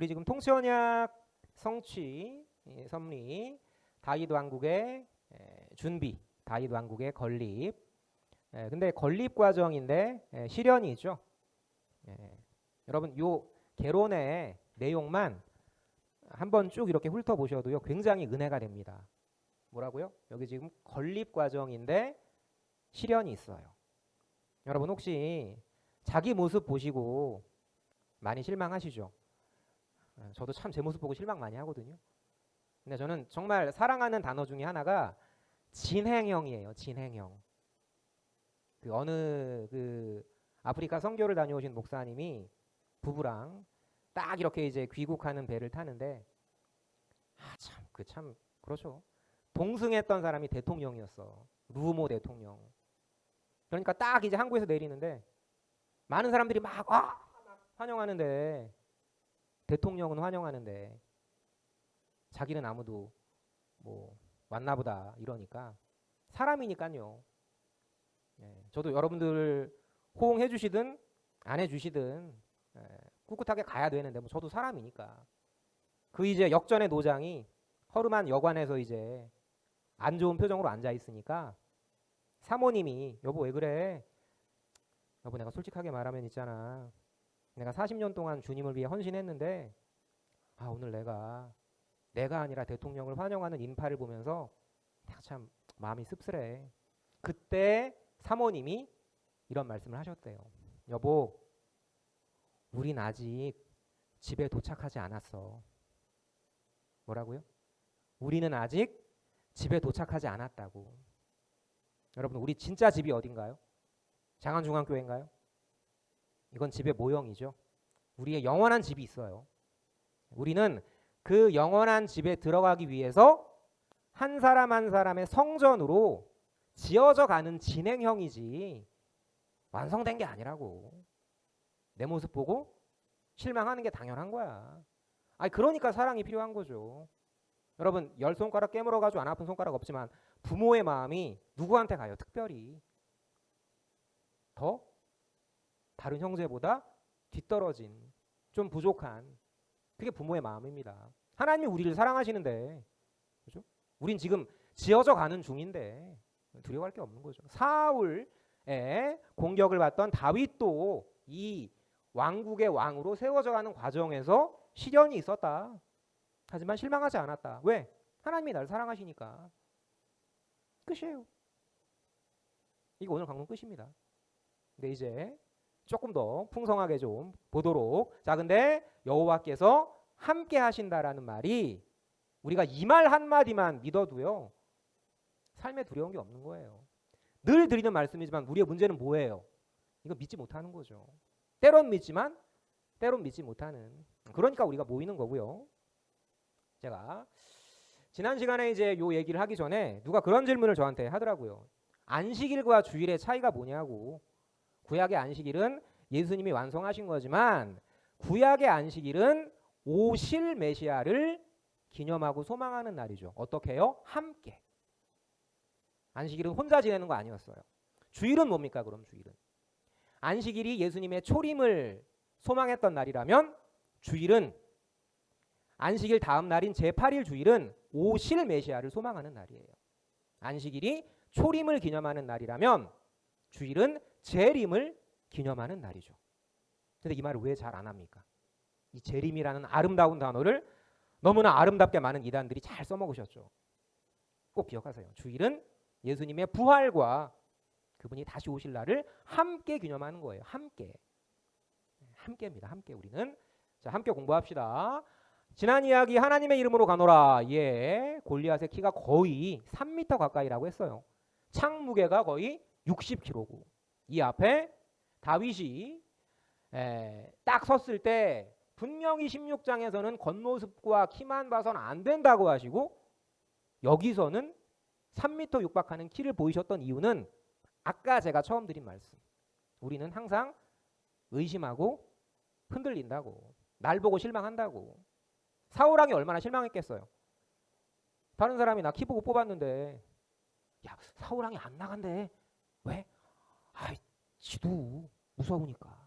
우리 지금 통치언약 성취, 섭리, 다윗 왕국의 준비, 다윗 왕국의 건립. 근데 건립 과정인데 실현이 있죠. 여러분 요 개론의 내용만 한번 쭉 이렇게 훑어보셔도요 굉장히 은혜가 됩니다. 뭐라고요? 여기 지금 건립 과정인데 실현이 있어요. 여러분 혹시 자기 모습 보시고 많이 실망하시죠? 저도 참 제 모습 보고 실망 많이 하거든요. 근데 저는 정말 사랑하는 단어 중에 하나가 진행형이에요. 진행형. 그 어느 그 아프리카 선교를 다녀오신 목사님이 부부랑 딱 이렇게 이제 귀국하는 배를 타는데 참 그렇죠. 동승했던 사람이 대통령이었어. 루모 대통령. 그러니까 딱 이제 항구에서 내리는데 많은 사람들이 막 환영하는데 대통령은 환영하는데 자기는 아무도 뭐 왔나 보다 이러니까 사람이니까요. 저도 여러분들 호응해 주시든 안 해 주시든 꿋꿋하게 가야 되는데 뭐 저도 사람이니까 그 이제 역전의 노장이 허름한 여관에서 이제 안 좋은 표정으로 앉아 있으니까 사모님이 여보 왜 그래? 여보 내가 솔직하게 말하면 있잖아. 내가 40년 동안 주님을 위해 헌신했는데 오늘 내가 아니라 대통령을 환영하는 인파를 보면서 내가 참 마음이 씁쓸해. 그때 사모님이 이런 말씀을 하셨대요. 여보 우린 아직 집에 도착하지 않았어. 뭐라고요? 우리는 아직 집에 도착하지 않았다고. 여러분 우리 진짜 집이 어딘가요? 장안중앙교회인가요? 이건 집의 모형이죠. 우리의 영원한 집이 있어요. 우리는 그 영원한 집에 들어가기 위해서 한 사람 한 사람의 성전으로 지어져 가는 진행형이지 완성된 게 아니라고. 내 모습 보고 실망하는 게 당연한 거야. 그러니까 사랑이 필요한 거죠. 여러분 10손가락 깨물어가지고 안 아픈 손가락 없지만 부모의 마음이 누구한테 가요? 특별히 더 다른 형제보다 뒤떨어진 좀 부족한 그게 부모의 마음입니다. 하나님이 우리를 사랑하시는데 그렇죠? 우린 지금 지어져 가는 중인데 두려워할 게 없는 거죠. 사울의 공격을 받던 다윗도 이 왕국의 왕으로 세워져 가는 과정에서 시련이 있었다. 하지만 실망하지 않았다. 왜? 하나님이 날 사랑하시니까. 끝이에요. 이게 오늘 강론 끝입니다. 근데 이제 조금 더 풍성하게 좀 보도록. 자, 근데 여호와께서 함께 하신다라는 말이 우리가 이 말 한마디만 믿어도요 삶에 두려운 게 없는 거예요. 늘 드리는 말씀이지만 우리의 문제는 뭐예요? 이거 믿지 못하는 거죠. 때론 믿지만 때론 믿지 못하는. 그러니까 우리가 모이는 거고요. 제가 지난 시간에 이제 요 얘기를 하기 전에 누가 그런 질문을 저한테 하더라고요. 안식일과 주일의 차이가 뭐냐고. 구약의 안식일은 예수님이 완성하신 거지만 구약의 안식일은 오실 메시아를 기념하고 소망하는 날이죠. 어떻게 해요? 함께. 안식일은 혼자 지내는 거 아니었어요. 주일은 뭡니까? 그럼 주일은 안식일이 예수님의 초림을 소망했던 날이라면 주일은 안식일 다음 날인 제8일 주일은 오실 메시아를 소망하는 날이에요. 안식일이 초림을 기념하는 날이라면 주일은 재림을 기념하는 날이죠. 근데 이 말을 왜 잘 안 합니까? 이 재림이라는 아름다운 단어를 너무나 아름답게 많은 이단들이 잘 써먹으셨죠. 꼭 기억하세요. 주일은 예수님의 부활과 그분이 다시 오실 날을 함께 기념하는 거예요. 함께입니다. 함께 우리는. 자, 함께 공부합시다. 지난 이야기 하나님의 이름으로 가노라. 골리앗의 키가 거의 3m 가까이라고 했어요. 창 무게가 거의 60kg고 이 앞에 다윗이 딱 섰을 때 분명히 16장에서는 겉모습과 키만 봐서는 안 된다고 하시고 여기서는 3m 육박하는 키를 보이셨던 이유는 아까 제가 처음 드린 말씀. 우리는 항상 의심하고 흔들린다고. 날 보고 실망한다고. 사울왕이 얼마나 실망했겠어요. 다른 사람이 나 키 보고 뽑았는데 야 사울왕이 안 나간대. 왜? 지도 무서우니까.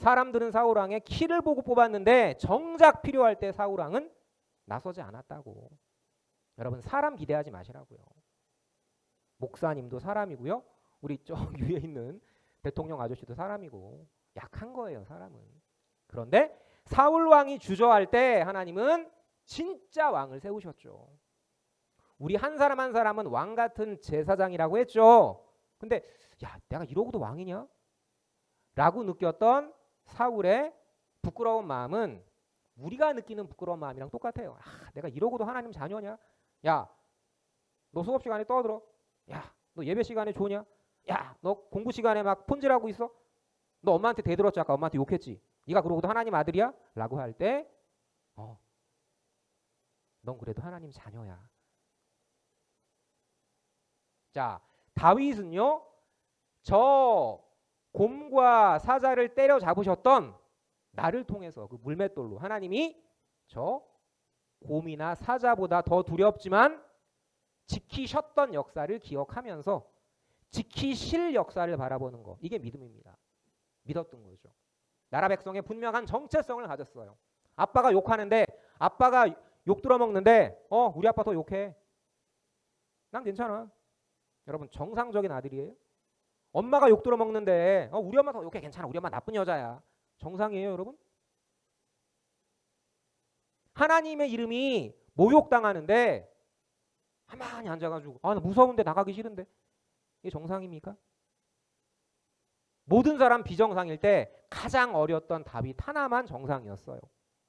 사람들은 사울 왕의 키를 보고 뽑았는데 정작 필요할 때 사울 왕은 나서지 않았다고. 여러분 사람 기대하지 마시라고요. 목사님도 사람이고요. 우리 저 위에 있는 대통령 아저씨도 사람이고 약한 거예요, 사람은. 그런데 사울 왕이 주저할 때 하나님은 진짜 왕을 세우셨죠. 우리 한 사람 한 사람은 왕 같은 제사장이라고 했죠. 근데 야, 내가 이러고도 왕이냐? 라고 느꼈던 사울의 부끄러운 마음은 우리가 느끼는 부끄러운 마음이랑 똑같아요. 아, 내가 이러고도 하나님 자녀냐? 야, 너 수업 시간에 떠들어. 야, 너 예배 시간에 좋냐? 야, 너 공부 시간에 막 폰질하고 있어? 너 엄마한테 대들었지? 아까 엄마한테 욕했지? 네가 그러고도 하나님 아들이야? 라고 할 때 넌 그래도 하나님 자녀야. 자, 다윗은요. 저 곰과 사자를 때려 잡으셨던 나를 통해서 그 물맷돌로 하나님이 저 곰이나 사자보다 더 두렵지만 지키셨던 역사를 기억하면서 지키실 역사를 바라보는 거. 이게 믿음입니다. 믿었던 거죠. 나라 백성의 분명한 정체성을 가졌어요. 아빠가 욕하는데 아빠가 욕 들어먹는데 우리 아빠 더 욕해. 난 괜찮아. 여러분 정상적인 아들이에요. 엄마가 욕 들어먹는데 우리 엄마 더 욕해. 괜찮아. 우리 엄마 나쁜 여자야. 정상이에요, 여러분? 하나님의 이름이 모욕당하는데 가만히 앉아가지고 나 무서운데 나가기 싫은데 이게 정상입니까? 모든 사람 비정상일 때 가장 어렸던 다윗 하나만 정상이었어요.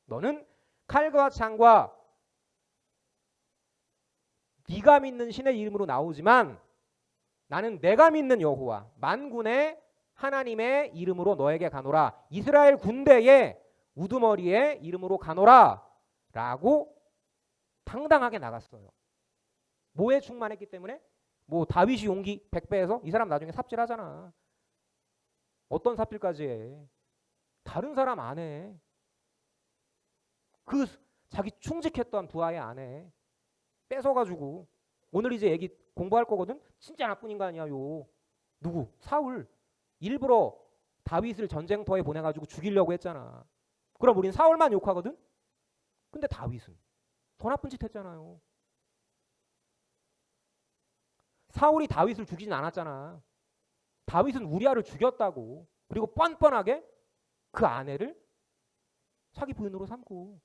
너는 칼과 창과 네가 믿는 신의 이름으로 나오지만 나는 내가 믿는 여호와 만군의 하나님의 이름으로 너에게 가노라. 이스라엘 군대의 우두머리의 이름으로 가노라 라고 당당하게 나갔어요. 뭐에 충만했기 때문에? 뭐 다윗이 용기 100배에서 이 사람 나중에 삽질하잖아. 어떤 삽질까지 해? 다른 사람 안 해. 그 자기 충직했던 부하의 아내 뺏어가지고 오늘 이제 얘기 공부할 거거든. 진짜 나쁜 인간이야 요. 누구? 사울. 일부러 다윗을 전쟁터에 보내가지고 죽이려고 했잖아. 그럼 우린 사울만 욕하거든. 근데 다윗은 더 나쁜 짓 했잖아요. 사울이 다윗을 죽이진 않았잖아. 다윗은 우리아를 죽였다고. 그리고 뻔뻔하게 그 아내를 자기 부인으로 삼고.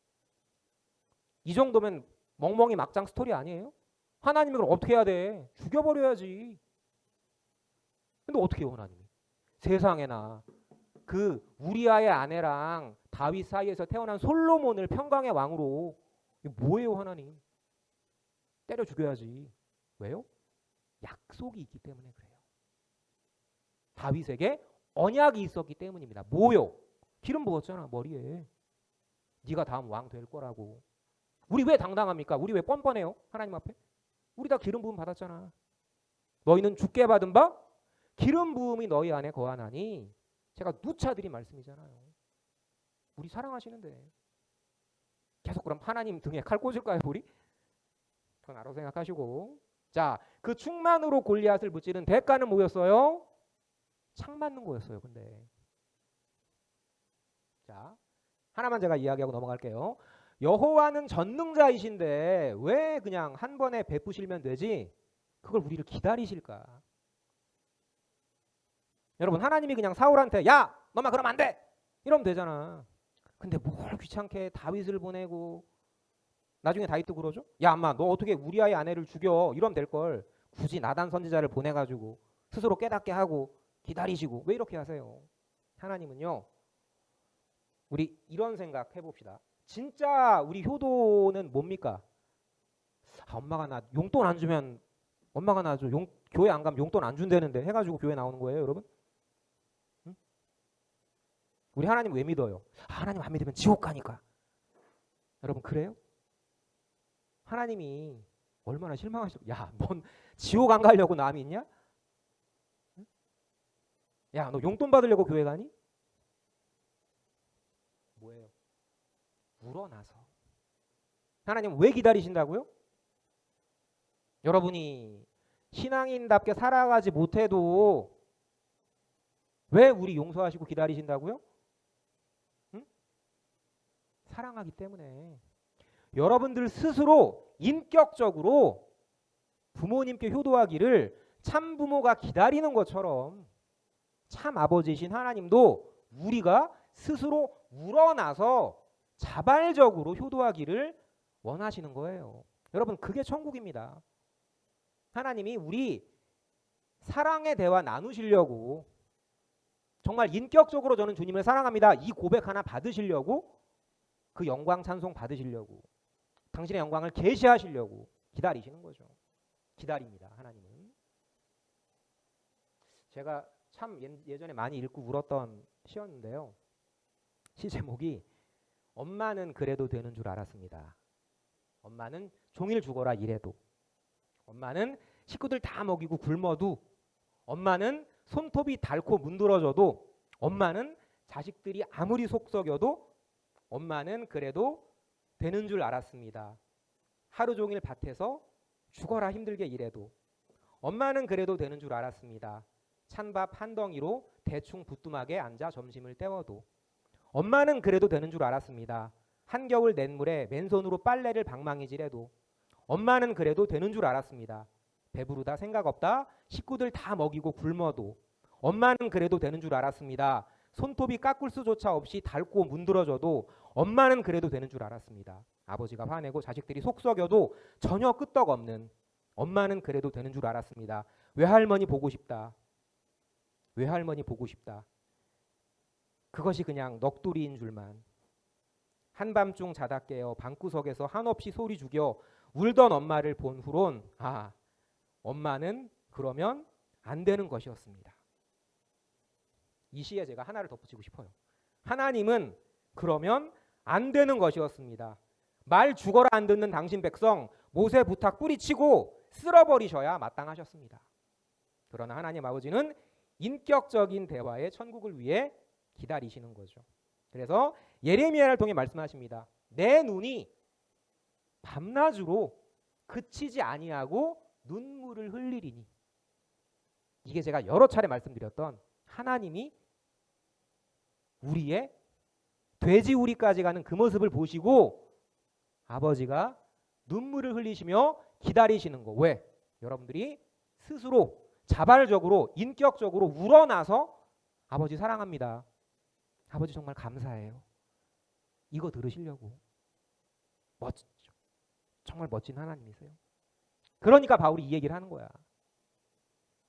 이 정도면 멍멍이 막장 스토리 아니에요? 하나님이 그럼 어떻게 해야 돼? 죽여버려야지. 근데 어떻게 해요, 하나님이? 세상에나 그 우리아의 아내랑 다윗 사이에서 태어난 솔로몬을 평강의 왕으로. 이게 뭐예요, 하나님? 때려 죽여야지. 왜요? 약속이 있기 때문에 그래요. 다윗에게 언약이 있었기 때문입니다. 뭐요? 기름 부었잖아, 머리에. 네가 다음 왕 될 거라고. 우리 왜 당당합니까? 우리 왜 뻔뻔해요? 하나님 앞에? 우리 다 기름 부음 받았잖아. 너희는 주께 받은 바 기름 부음이 너희 안에 거하나니. 제가 누차 드린 말씀이잖아요. 우리 사랑하시는데 계속 그럼 하나님 등에 칼 꽂을까요, 우리? 그건 알아서 생각하시고. 자, 그 충만으로 골리앗을 무찌른 대가는 뭐였어요? 창 맞는 거였어요. 근데 자, 하나만 제가 이야기하고 넘어갈게요. 여호와는 전능자이신데 왜 그냥 한 번에 베푸시면 되지 그걸 우리를 기다리실까? 여러분 하나님이 그냥 사울한테 야 너만 그러면 안 돼 이러면 되잖아. 근데 뭘 귀찮게 다윗을 보내고 나중에 다윗도 그러죠. 야 엄마 너 어떻게 우리아의 아내를 죽여 이러면 될걸. 굳이 나단 선지자를 보내가지고 스스로 깨닫게 하고 기다리시고 왜 이렇게 하세요? 하나님은요. 우리 이런 생각 해봅시다. 진짜 우리 효도는 뭡니까? 엄마가 나 용돈 안 주면 엄마가 나 줘. 교회 안 가면 용돈 안 준다는데 해가지고 교회 나오는 거예요, 여러분? 응? 우리 하나님 왜 믿어요? 하나님 안 믿으면 지옥 가니까. 여러분 그래요? 하나님이 얼마나 실망하셔? 야, 뭔 지옥 안 가려고 남이 있냐? 응? 야, 너 용돈 받으려고 교회 가니? 뭐예요? 우러나서. 하나님 왜 기다리신다고요? 여러분이 신앙인답게 살아가지 못해도 왜 우리 용서하시고 기다리신다고요? 사랑하기 때문에 여러분들 스스로 인격적으로 부모님께 효도하기를 참 부모가 기다리는 것처럼 참 아버지이신 하나님도 우리가 스스로 우러나서 자발적으로 효도하기를 원하시는 거예요. 여러분, 그게 천국입니다. 하나님이 우리 사랑의 대화 나누시려고, 정말 인격적으로 저는 주님을 사랑합니다, 이 고백 하나 받으시려고, 그 영광 찬송 받으시려고, 당신의 영광을 계시하시려고 기다리시는 거죠. 기다립니다, 하나님은. 제가 참 예전에 많이 읽고 울었던 시였는데요. 시 제목이 엄마는 그래도 되는 줄 알았습니다. 엄마는 종일 죽어라 일해도, 엄마는 식구들 다 먹이고 굶어도, 엄마는 손톱이 닳고 문드러져도, 엄마는 자식들이 아무리 속썩여도 엄마는 그래도 되는 줄 알았습니다. 하루 종일 밭에서 죽어라 힘들게 일해도 엄마는 그래도 되는 줄 알았습니다. 찬밥 한 덩이로 대충 부뚜막에 앉아 점심을 때워도 엄마는 그래도 되는 줄 알았습니다. 한겨울 냇물에 맨손으로 빨래를 방망이질해도 엄마는 그래도 되는 줄 알았습니다. 배부르다 생각 없다 식구들 다 먹이고 굶어도 엄마는 그래도 되는 줄 알았습니다. 손톱이 깎을 수조차 없이 닳고 문드러져도 엄마는 그래도 되는 줄 알았습니다. 아버지가 화내고 자식들이 속썩여도 전혀 끄떡없는 엄마는 그래도 되는 줄 알았습니다. 외할머니 보고 싶다. 외할머니 보고 싶다. 그것이 그냥 넋두리인 줄만. 한밤중 자다 깨어 방구석에서 한없이 소리 죽여 울던 엄마를 본 후론 엄마는 그러면 안 되는 것이었습니다. 이 시에 제가 하나를 덧붙이고 싶어요. 하나님은 그러면 안 되는 것이었습니다. 말 죽어라 안 듣는 당신 백성 모세 부탁 뿌리치고 쓸어버리셔야 마땅하셨습니다. 그러나 하나님 아버지는 인격적인 대화의 천국을 위해 기다리시는 거죠. 그래서 예레미야를 통해 말씀하십니다. 내 눈이 밤낮으로 그치지 아니하고 눈물을 흘리리니. 이게 제가 여러 차례 말씀드렸던 하나님이 우리의 돼지우리까지 가는 그 모습을 보시고 아버지가 눈물을 흘리시며 기다리시는 거. 왜? 여러분들이 스스로 자발적으로 인격적으로 우러나서 아버지 사랑합니다, 아버지 정말 감사해요, 이거 들으시려고. 멋지죠. 정말 멋진 하나님이세요. 그러니까 바울이 이 얘기를 하는 거야.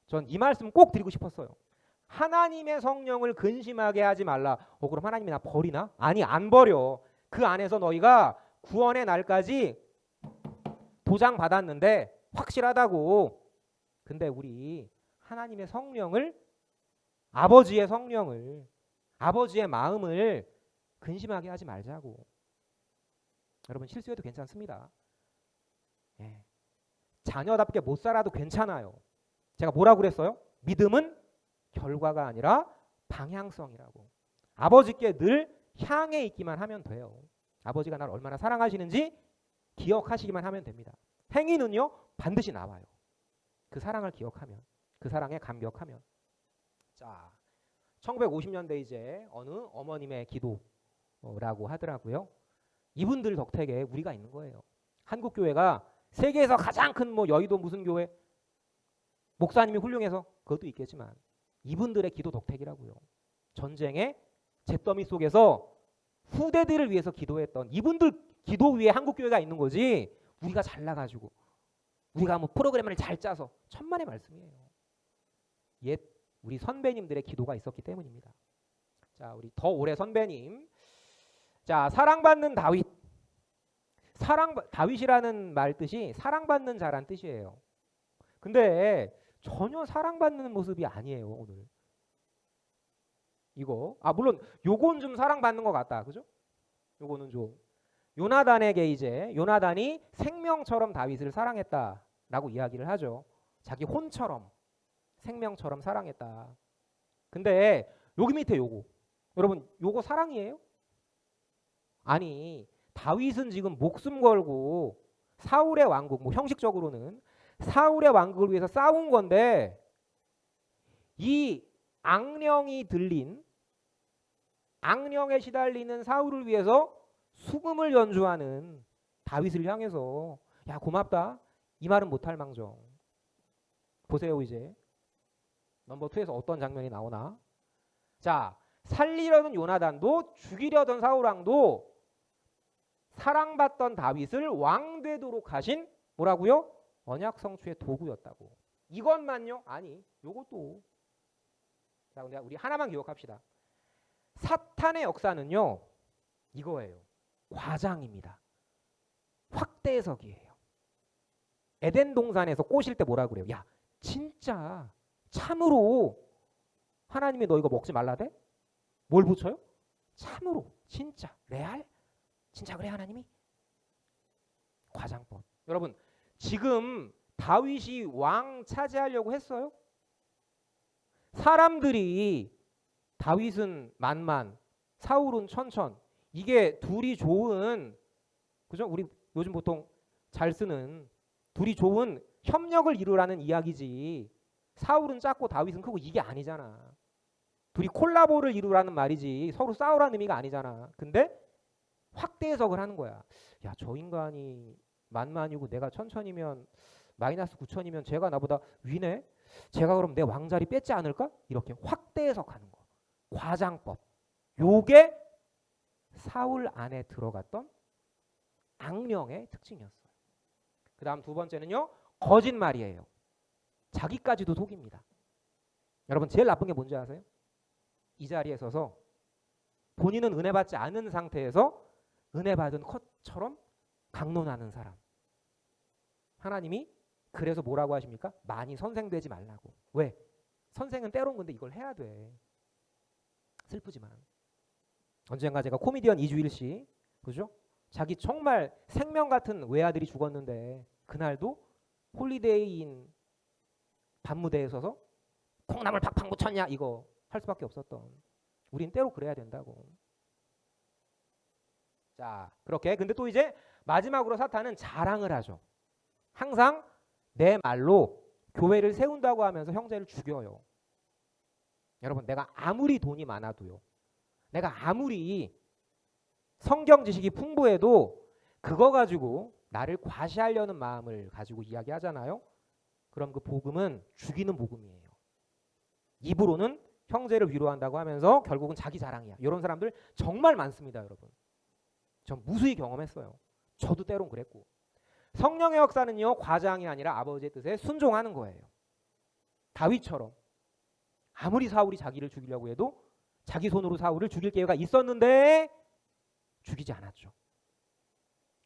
전 이 말씀 꼭 드리고 싶었어요. 하나님의 성령을 근심하게 하지 말라. 그럼 하나님이 나 버리나? 아니, 안 버려. 그 안에서 너희가 구원의 날까지 도장 받았는데 확실하다고. 근데 우리 하나님의 성령을, 아버지의 성령을, 아버지의 마음을 근심하게 하지 말자고. 여러분, 실수해도 괜찮습니다. 예. 자녀답게 못 살아도 괜찮아요. 제가 뭐라고 그랬어요? 믿음은 결과가 아니라 방향성이라고. 아버지께 늘 향해 있기만 하면 돼요. 아버지가 나를 얼마나 사랑하시는지 기억하시기만 하면 됩니다. 행위는요 반드시 나와요. 그 사랑을 기억하면, 그 사랑에 감격하면. 자, 1950년대 이제 어느 어머님의 기도라고 하더라고요. 이분들 덕택에 우리가 있는 거예요. 한국교회가 세계에서 가장 큰 여의도 무슨 교회, 목사님이 훌륭해서 그것도 있겠지만 이분들의 기도 덕택이라고요. 전쟁의 잿더미 속에서 후대들을 위해서 기도했던 이분들 기도 위에 한국교회가 있는 거지, 우리가 잘나가지고 우리가 프로그램을 잘 짜서. 천만의 말씀이에요. 옛 우리 선배님들의 기도가 있었기 때문입니다. 자, 우리 더 오래 선배님. 자, 사랑받는 다윗. 다윗이라는 말 뜻이 사랑받는 자란 뜻이에요. 근데 전혀 사랑받는 모습이 아니에요, 오늘. 이거 물론 요건 좀 사랑받는 것 같다, 그죠? 요거는 좀 요나단에게 이제 요나단이 생명처럼 다윗을 사랑했다라고 이야기를 하죠. 자기 혼처럼, 생명처럼 사랑했다. 근데 여기 밑에 요거, 여러분 요거 사랑이에요? 아니, 다윗은 지금 목숨 걸고 사울의 왕국, 형식적으로는 사울의 왕국을 위해서 싸운 건데, 이 악령이 들린, 악령에 시달리는 사울을 위해서 수금을 연주하는 다윗을 향해서 야 고맙다 이 말은 못할 망정. 보세요 이제 넘버 2에서 어떤 장면이 나오나. 자 살리려던 요나단도 죽이려던 사울왕도 사랑받던 다윗을 왕 되도록 하신 뭐라고요? 언약 성취의 도구였다고. 이것만요? 아니 요것도. 자 근데 우리 하나만 기억합시다. 사탄의 역사는요 이거예요. 과장입니다. 확대 해석이에요. 에덴 동산에서 꼬실 때 뭐라 그래요? 야 진짜 참으로 하나님이 너 이거 먹지 말라대? 뭘 붙여요? 참으로 진짜 레알? 진짜 그래 하나님이? 과장법. 여러분 지금 다윗이 왕 차지하려고 했어요? 사람들이 다윗은 만만, 사울은 천천. 이게 둘이 좋은 그죠? 우리 요즘 보통 잘 쓰는 둘이 좋은 협력을 이루라는 이야기지. 사울은 작고 다윗은 크고 이게 아니잖아. 둘이 콜라보를 이루라는 말이지 서로 싸우라는 의미가 아니잖아. 근데 확대 해석을 하는 거야. 야, 저 인간이 만만이고 내가 천천이면 마이너스 9천이면 제가 나보다 위네? 제가 그럼 내 왕자리 뺏지 않을까? 이렇게 확대 해석하는 거. 과장법. 요게 사울 안에 들어갔던 악령의 특징이었어요. 그 다음 두 번째는요. 거짓말이에요. 자기까지도 속입니다. 여러분 제일 나쁜 게 뭔지 아세요? 이 자리에 서서 본인은 은혜 받지 않은 상태에서 은혜 받은 것처럼 강론하는 사람. 하나님이 그래서 뭐라고 하십니까? 많이 선생되지 말라고. 왜? 선생은 때론 근데 이걸 해야 돼. 슬프지만 언젠가 제가 코미디언 이주일 씨 그죠? 자기 정말 생명 같은 외아들이 죽었는데 그날도 홀리데이인 밤무대에 서서 콩나물 팍팍 묻혔냐 이거 할 수밖에 없었던. 우린 때로 그래야 된다고. 자 그렇게 근데 또 이제 마지막으로 사탄은 자랑을 하죠. 항상 내 말로 교회를 세운다고 하면서 형제를 죽여요. 여러분 내가 아무리 돈이 많아도요. 내가 아무리 성경 지식이 풍부해도 그거 가지고 나를 과시하려는 마음을 가지고 이야기하잖아요. 그럼 그 복음은 죽이는 복음이에요. 입으로는 형제를 위로한다고 하면서 결국은 자기 자랑이야. 이런 사람들 정말 많습니다, 여러분. 전 무수히 경험했어요. 저도 때론 그랬고. 성령의 역사는요. 과장이 아니라 아버지의 뜻에 순종하는 거예요. 다윗처럼 아무리 사울이 자기를 죽이려고 해도 자기 손으로 사울을 죽일 기회가 있었는데 죽이지 않았죠.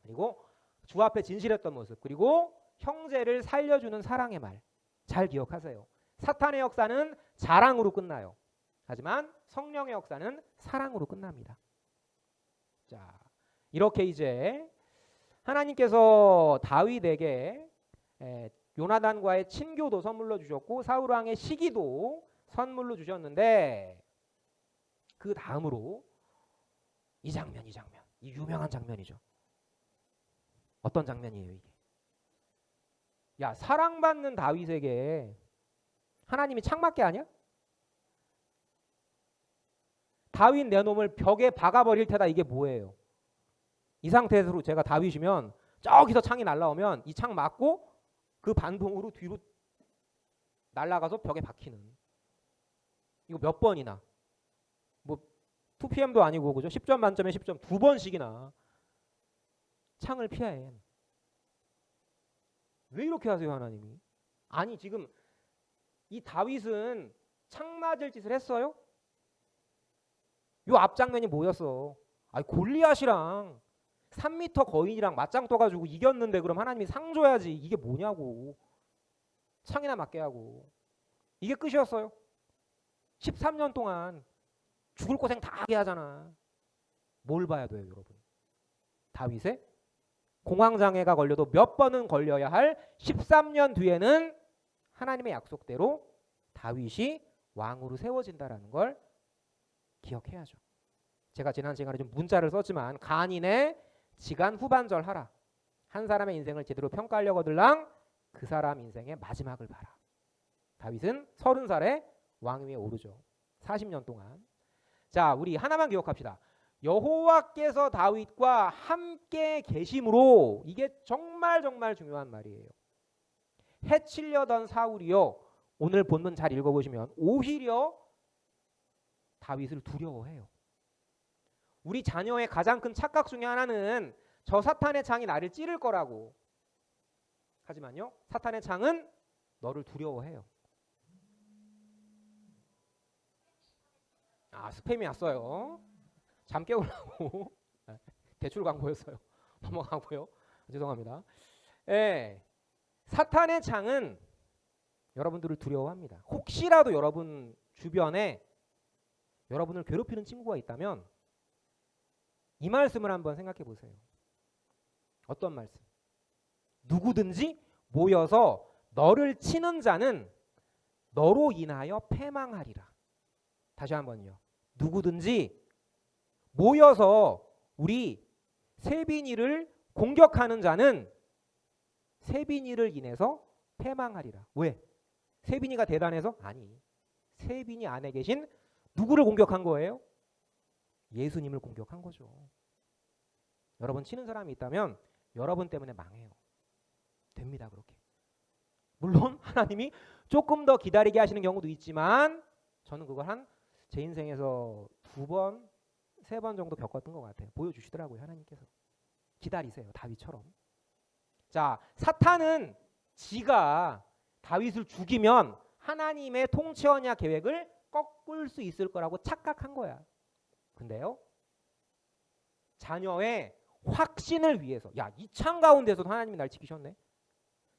그리고 주 앞에 진실했던 모습 그리고 형제를 살려주는 사랑의 말 잘 기억하세요. 사탄의 역사는 자랑으로 끝나요. 하지만 성령의 역사는 사랑으로 끝납니다. 자, 이렇게 이제 하나님께서 다윗에게 요나단과의 친교도 선물로 주셨고 사울 왕의 시기도 선물로 주셨는데 그 다음으로 이 장면, 이 유명한 장면이죠. 어떤 장면이에요 이게? 야, 사랑받는 다윗에게 하나님이 창맞게 하냐? 다윗 내 놈을 벽에 박아버릴 테다. 이게 뭐예요? 이 상태에서 제가 다윗이면 저기서 창이 날라오면 이 창 맞고 그 반동으로 뒤로 날아가서 벽에 박히는. 이거 몇 번이나? 뭐 2PM도 아니고 그죠? 10점 만점에 10점 2번씩이나 창을 피해. 왜 이렇게 하세요 하나님이? 아니 지금 이 다윗은 창 맞을 짓을 했어요? 요 앞장면이 뭐였어? 아니 골리앗이랑 3m 거인이랑 맞짱 떠가지고 이겼는데 그럼 하나님이 상 줘야지. 이게 뭐냐고. 창이나 맞게 하고. 이게 끝이었어요. 13년 동안 죽을 고생 다 하게 하잖아. 뭘 봐야 돼요 여러분? 다윗의 공황장애가 걸려도 몇 번은 걸려야 할 13년 뒤에는 하나님의 약속대로 다윗이 왕으로 세워진다라는 걸 기억해야죠. 제가 지난 시간에 좀 문자를 썼지만 간인의 지간 후반절 하라. 한 사람의 인생을 제대로 평가하려거들랑 그 사람 인생의 마지막을 봐라. 다윗은 30살에 왕 위에 오르죠. 40년 동안. 자, 우리 하나만 기억합시다. 여호와께서 다윗과 함께 계심으로, 이게 정말 정말 중요한 말이에요. 해치려던 사울이요, 오늘 본문 잘 읽어보시면 오히려 다윗을 두려워해요. 우리 자녀의 가장 큰 착각 중에 하나는 저 사탄의 창이 나를 찌를 거라고. 하지만요, 사탄의 창은 너를 두려워해요. 스팸이 왔어요. 잠 깨우려고. 대출 광고였어요. 넘어가고요. 죄송합니다. 예, 사탄의 창은 여러분들을 두려워합니다. 혹시라도 여러분 주변에 여러분을 괴롭히는 친구가 있다면 이 말씀을 한번 생각해 보세요. 어떤 말씀? 누구든지 모여서 너를 치는 자는 너로 인하여 패망하리라. 다시 한번요. 누구든지 모여서 우리 세빈이를 공격하는 자는 세빈이를 인해서 패망하리라. 왜? 세빈이가 대단해서? 아니. 세빈이 안에 계신 누구를 공격한 거예요? 예수님을 공격한 거죠. 여러분 치는 사람이 있다면 여러분 때문에 망해요. 됩니다. 그렇게. 물론 하나님이 조금 더 기다리게 하시는 경우도 있지만 저는 그걸 제 인생에서 2번, 3번 정도 겪었던 것 같아요. 보여주시더라고요. 하나님께서. 기다리세요. 다윗처럼. 자, 사탄은 지가 다윗을 죽이면 하나님의 통치 언약 계획을 꺾을 수 있을 거라고 착각한 거야. 근데요, 자녀의 확신을 위해서, 이 창 가운데서도 하나님이 날 지키셨네.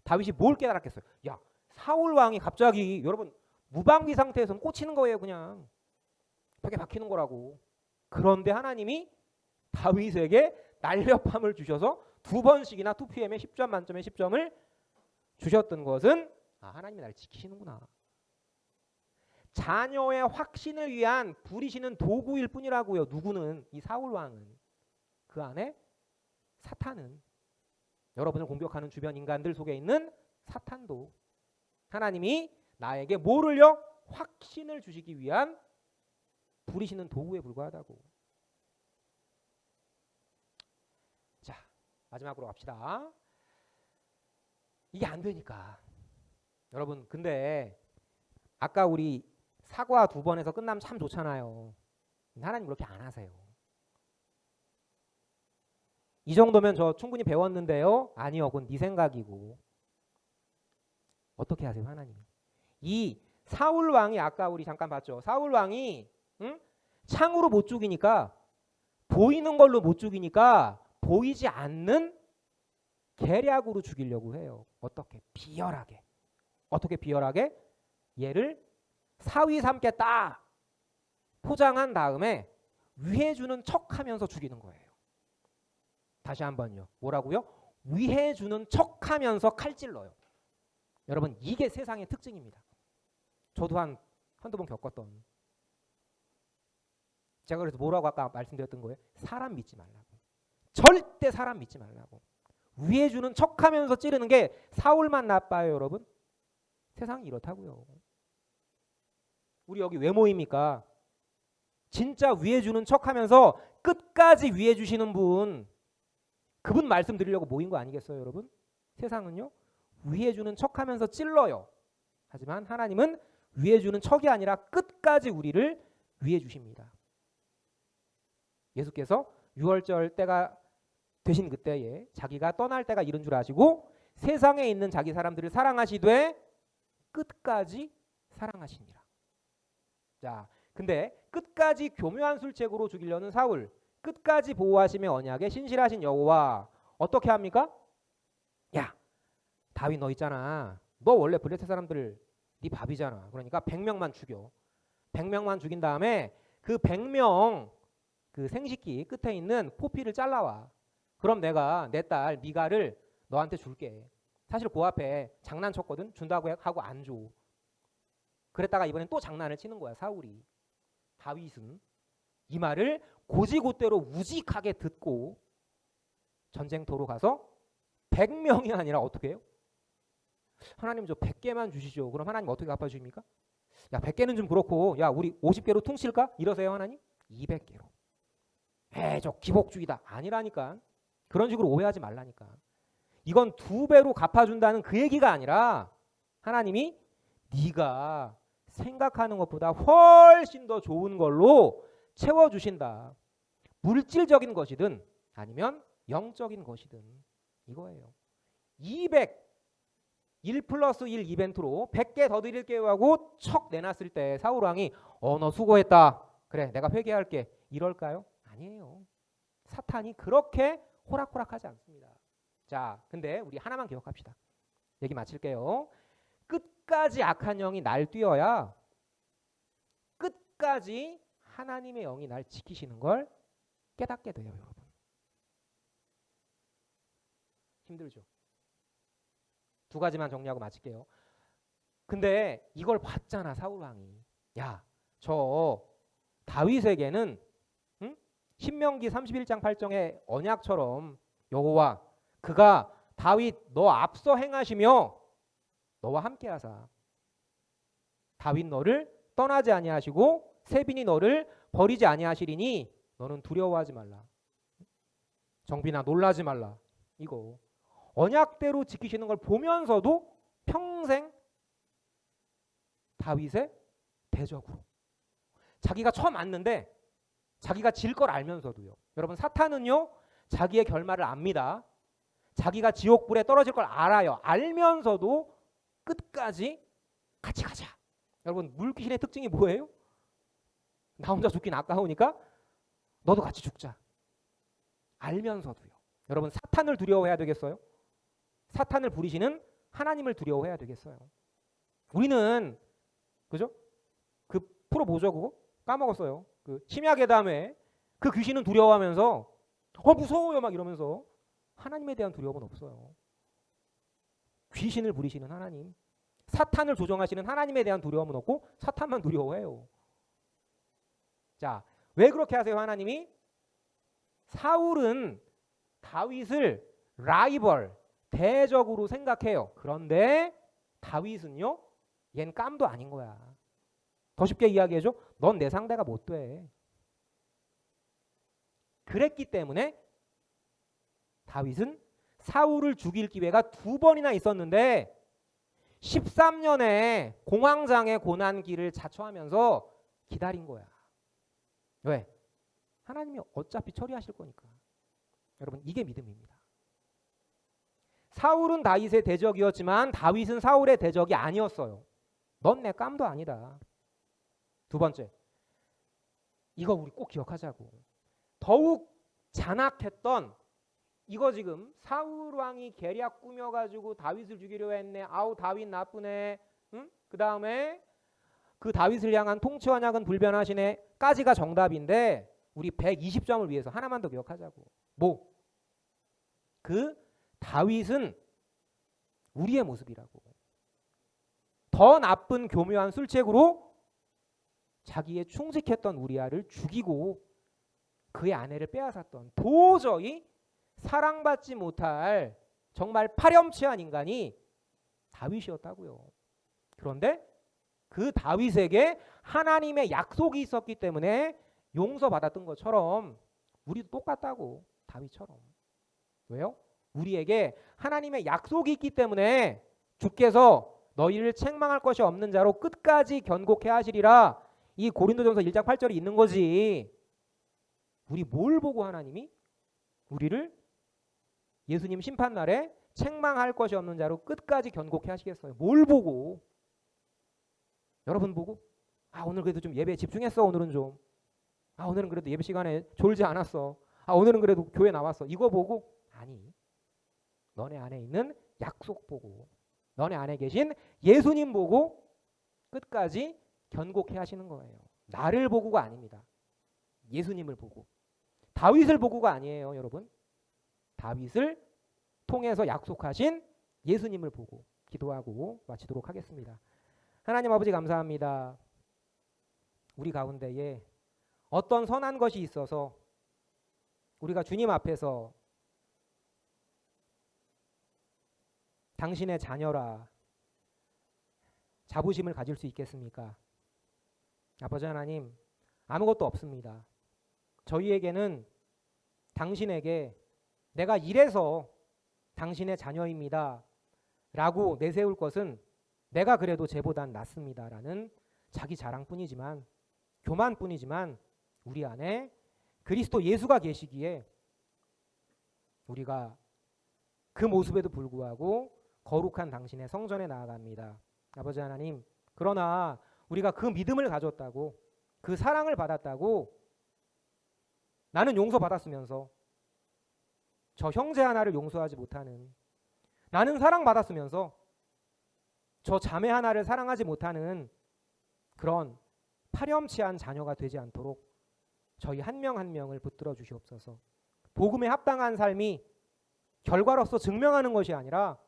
다윗이 뭘 깨달았겠어요? 사울 왕이 갑자기, 여러분 무방비 상태에서는 꽂히는 거예요. 그냥 벽에 박히는 거라고. 그런데 하나님이 다윗에게 날렵함을 주셔서 2번씩이나 2PM에 10점 만점에 10점을 주셨던 것은 하나님이 나를 지키시는구나. 자녀의 확신을 위한 부리시는 도구일 뿐이라고요. 누구는? 이 사울 왕은. 그 안에 사탄은, 여러분을 공격하는 주변 인간들 속에 있는 사탄도 하나님이 나에게 뭐를요? 확신을 주시기 위한 부리시는 도구에 불과하다고. 자, 마지막으로 갑시다. 이게 안 되니까. 여러분, 근데 아까 우리 사과 2번에서 끝나면 참 좋잖아요. 하나님 그렇게 안 하세요. 이 정도면 저 충분히 배웠는데요. 아니요, 그건 네 생각이고. 어떻게 하세요, 하나님이? 이 사울 왕이 아까 우리 잠깐 봤죠. 사울 왕이 창으로 못 죽이니까, 보이는 걸로 못 죽이니까 보이지 않는 계략으로 죽이려고 해요. 어떻게? 비열하게. 어떻게 비열하게? 얘를 사위 삼게 딱 포장한 다음에 위해주는 척하면서 죽이는 거예요. 다시 한번요. 뭐라고요? 위해주는 척하면서 칼질러요. 여러분, 이게 세상의 특징입니다. 저도 한두 번 겪었던. 제가 그래서 뭐라고 아까 말씀드렸던 거예요? 사람 믿지 말라고. 절대 사람 믿지 말라고. 위해주는 척하면서 찌르는 게 사울만 나빠요, 여러분? 세상이 이렇다고요. 우리 여기 왜 모입니까? 진짜 위해주는 척하면서 끝까지 위해주시는 분, 그분 말씀드리려고 모인 거 아니겠어요, 여러분? 세상은요, 위해주는 척하면서 찔러요. 하지만 하나님은 위해주는 척이 아니라 끝까지 우리를 위해주십니다. 예수께서 6월절 때가 되신 그때에 자기가 떠날 때가 이른 줄 아시고 세상에 있는 자기 사람들을 사랑하시되 끝까지 사랑하시니라. 자, 근데 끝까지 교묘한 술책으로 죽이려는 사울, 끝까지 보호하심의 언약에 신실하신 여호와 어떻게 합니까? 야, 다윗 너 있잖아. 너 원래 블레셋 사람들 네 밥이잖아. 그러니까 100명만 죽여. 100명만 죽인 다음에 그 100명 그 생식기 끝에 있는 포피를 잘라와. 그럼 내가 내 딸 미가를 너한테 줄게. 사실 그 앞에 장난쳤거든. 준다고 하고 안 줘. 그랬다가 이번엔 또 장난을 치는 거야, 사울이. 다윗은 이 말을 고지고대로 우직하게 듣고 전쟁터로 가서 100명이 아니라 어떻게 해요? 하나님 저 100개만 주시죠. 그럼 하나님 어떻게 갚아주십니까? 야, 100개는 좀 그렇고, 야, 우리 50개로 퉁칠까? 이러세요, 하나님? 200개로. 저 기복주의다. 아니라니까. 그런 식으로 오해하지 말라니까. 이건 2배로 갚아준다는 그 얘기가 아니라 하나님이 네가 생각하는 것보다 훨씬 더 좋은 걸로 채워주신다. 물질적인 것이든 아니면 영적인 것이든 이거예요. 1 플러스 1 이벤트로 100개 더 드릴게요 하고 척 내놨을 때 사울왕이 너 수고했다. 그래 내가 회개할게. 이럴까요? 아니에요. 사탄이 그렇게 호락호락하지 않습니다. 자, 근데 우리 하나만 기억합시다. 얘기 마칠게요. 끝까지 악한 영이 날 뛰어야 끝까지 하나님의 영이 날 지키시는 걸 깨닫게 돼요, 여러분. 힘들죠. 2가지만 정리하고 마칠게요. 근데 이걸 봤잖아, 사울왕이. 야, 저 다윗에게는 신명기 31장 8절의 언약처럼 여호와 그가 다윗 너 앞서 행하시며 너와 함께하사 다윗 너를 떠나지 아니하시고 세빈이 너를 버리지 아니하시리니 너는 두려워하지 말라. 정빈아 놀라지 말라. 이거 언약대로 지키시는 걸 보면서도 평생 다윗의 대적으로 자기가 처음 왔는데 자기가 질 걸 알면서도요. 여러분 사탄은요 자기의 결말을 압니다. 자기가 지옥불에 떨어질 걸 알아요. 알면서도 끝까지 같이 가자. 여러분 물귀신의 특징이 뭐예요? 나 혼자 죽긴 아까우니까 너도 같이 죽자. 알면서도요. 여러분 사탄을 두려워해야 되겠어요? 사탄을 부리시는 하나님을 두려워해야 되겠어요? 우리는 그죠? 그 프로 보죠 그거? 까먹었어요. 그 심야의 담에 그 귀신은 두려워하면서 무서워요 막 이러면서 하나님에 대한 두려움은 없어요. 귀신을 부리시는 하나님, 사탄을 조종하시는 하나님에 대한 두려움은 없고 사탄만 두려워해요. 자, 왜 그렇게 하세요 하나님이? 사울은 다윗을 라이벌, 대적으로 생각해요. 그런데 다윗은요, 얜 깜도 아닌 거야. 더 쉽게 이야기해줘. 넌 내 상대가 못 돼. 그랬기 때문에 다윗은 사울을 죽일 기회가 2번이나 있었는데 13년의 공황장애 고난기를 자처하면서 기다린 거야. 왜? 하나님이 어차피 처리하실 거니까. 여러분 이게 믿음입니다. 사울은 다윗의 대적이었지만 다윗은 사울의 대적이 아니었어요. 넌 내 깜도 아니다. 2번째, 이거 우리 꼭 기억하자고. 더욱 잔악했던 이거 지금 사울 왕이 계략 꾸며가지고 다윗을 죽이려 했네. 아우 다윗 나쁘네. 응? 그 다음에 그 다윗을 향한 통치 언약은 불변하시네. 까지가 정답인데 우리 120점을 위해서 하나만 더 기억하자고. 뭐? 그 다윗은 우리의 모습이라고. 더 나쁜 교묘한 술책으로 자기의 충직했던 우리아를 죽이고 그의 아내를 빼앗았던 도저히 사랑받지 못할 정말 파렴치한 인간이 다윗이었다고요. 그런데 그 다윗에게 하나님의 약속이 있었기 때문에 용서받았던 것처럼 우리도 똑같다고. 다윗처럼. 왜요? 우리에게 하나님의 약속이 있기 때문에 주께서 너희를 책망할 것이 없는 자로 끝까지 견고케 하시리라. 이 고린도전서 1장 8절이 있는 거지. 우리 뭘 보고 하나님이 우리를 예수님 심판날에 책망할 것이 없는 자로 끝까지 견고케 하시겠어요? 뭘 보고? 여러분 보고? 오늘 그래도 좀 예배에 집중했어. 오늘은 좀. 오늘은 그래도 예배 시간에 졸지 않았어. 오늘은 그래도 교회 나왔어. 이거 보고? 아니. 너네 안에 있는 약속 보고, 너네 안에 계신 예수님 보고 끝까지 견고케 하시는 거예요. 나를 보고가 아닙니다. 예수님을 보고. 다윗을 보고가 아니에요, 여러분. 다윗을 통해서 약속하신 예수님을 보고 기도하고 마치도록 하겠습니다. 하나님 아버지 감사합니다. 우리 가운데에 어떤 선한 것이 있어서 우리가 주님 앞에서 당신의 자녀라 자부심을 가질 수 있겠습니까? 아버지 하나님, 아무것도 없습니다. 저희에게는 당신에게 내가 이래서 당신의 자녀입니다 라고 내세울 것은 내가 그래도 쟤보단 낫습니다 라는 자기 자랑뿐이지만, 교만뿐이지만, 우리 안에 그리스도 예수가 계시기에 우리가 그 모습에도 불구하고 거룩한 당신의 성전에 나아갑니다. 아버지 하나님, 그러나 우리가 그 믿음을 가졌다고, 그 사랑을 받았다고, 나는 용서받았으면서 저 형제 하나를 용서하지 못하는, 나는 사랑받았으면서 저 자매 하나를 사랑하지 못하는 그런 파렴치한 자녀가 되지 않도록 저희 한 명 한 명을 붙들어 주시옵소서. 복음에 합당한 삶이 결과로서 증명하는 것이 아니라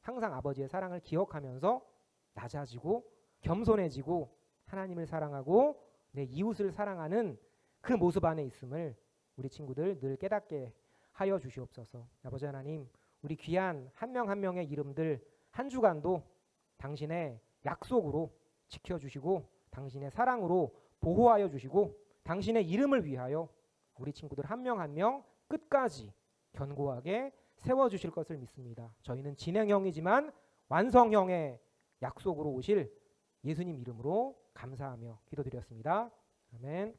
항상 아버지의 사랑을 기억하면서 낮아지고 겸손해지고 하나님을 사랑하고 내 이웃을 사랑하는 그 모습 안에 있음을 우리 친구들 늘 깨닫게 하여 주시옵소서. 아버지 하나님, 우리 귀한 한 명 한 명의 이름들 한 주간도 당신의 약속으로 지켜주시고 당신의 사랑으로 보호하여 주시고 당신의 이름을 위하여 우리 친구들 한 명 한 명 끝까지 견고하게 세워주실 것을 믿습니다. 저희는 진행형이지만 완성형의 약속으로 오실 예수님 이름으로 감사하며 기도드렸습니다. 아멘.